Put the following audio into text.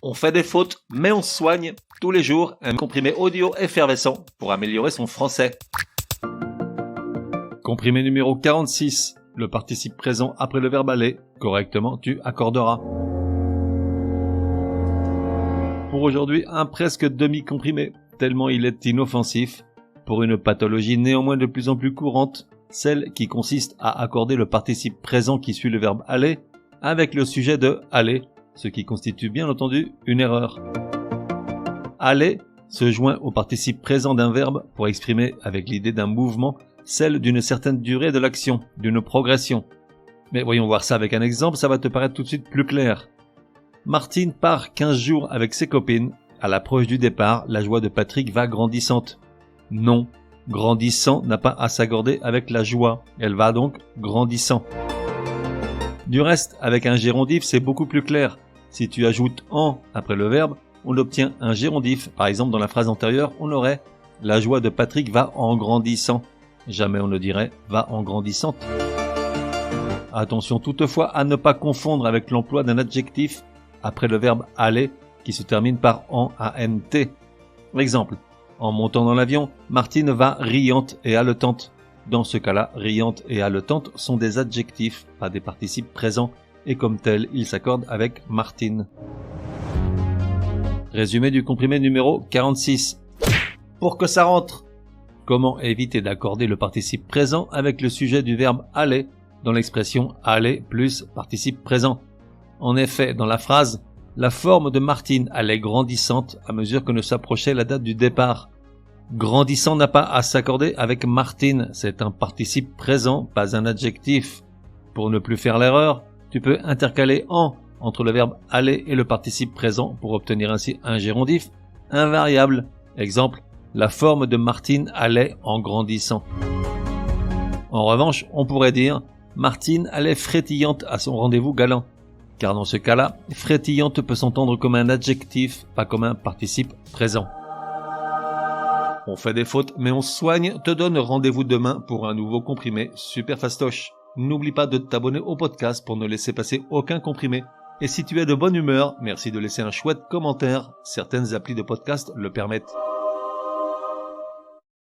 On fait des fautes, mais on se soigne. Tous les jours, un comprimé audio effervescent pour améliorer son français. Comprimé numéro 46. Le participe présent après le verbe aller. Correctement, tu accorderas. Pour aujourd'hui, un presque demi-comprimé, tellement il est inoffensif. Pour une pathologie néanmoins de plus en plus courante, celle qui consiste à accorder le participe présent qui suit le verbe aller avec le sujet de aller, ce qui constitue bien entendu une erreur. Aller se joint au participe présent d'un verbe pour exprimer avec l'idée d'un mouvement celle d'une certaine durée de l'action, d'une progression. Mais voyons voir ça avec un exemple, ça va te paraître tout de suite plus clair. Martine part 15 jours avec ses copines. À l'approche du départ, la joie de Patrick va grandissante. Non, grandissant n'a pas à s'accorder avec la joie, elle va donc grandissant. Du reste, avec un gérondif, c'est beaucoup plus clair. Si tu ajoutes « en » après le verbe, on obtient un gérondif. Par exemple, dans la phrase antérieure, on aurait « La joie de Patrick va en grandissant ». Jamais on ne dirait « va en grandissante ». Attention toutefois à ne pas confondre avec l'emploi d'un adjectif après le verbe « aller » qui se termine par « en ». Exemple, en montant dans l'avion, Martine va riante et haletante. Dans ce cas-là, riante et haletante sont des adjectifs, pas des participes présents, et comme tels, ils s'accordent avec Martine. Résumé du comprimé numéro 46. Pour que ça rentre. Comment éviter d'accorder le participe présent avec le sujet du verbe aller dans l'expression aller plus participe présent. En effet, dans la phrase, la forme de Martine allait grandissante à mesure que ne s'approchait la date du départ. Grandissant n'a pas à s'accorder avec Martine, c'est un participe présent, pas un adjectif. Pour ne plus faire l'erreur, tu peux intercaler en entre le verbe aller et le participe présent pour obtenir ainsi un gérondif invariable. Exemple, la forme de Martine allait en grandissant. En revanche, on pourrait dire Martine allait frétillante à son rendez-vous galant, car dans ce cas-là, frétillante peut s'entendre comme un adjectif, pas comme un participe présent. On fait des fautes, mais on se soigne, te donne rendez-vous demain pour un nouveau comprimé super fastoche. N'oublie pas de t'abonner au podcast pour ne laisser passer aucun comprimé. Et si tu es de bonne humeur, merci de laisser un chouette commentaire, certaines applis de podcast le permettent.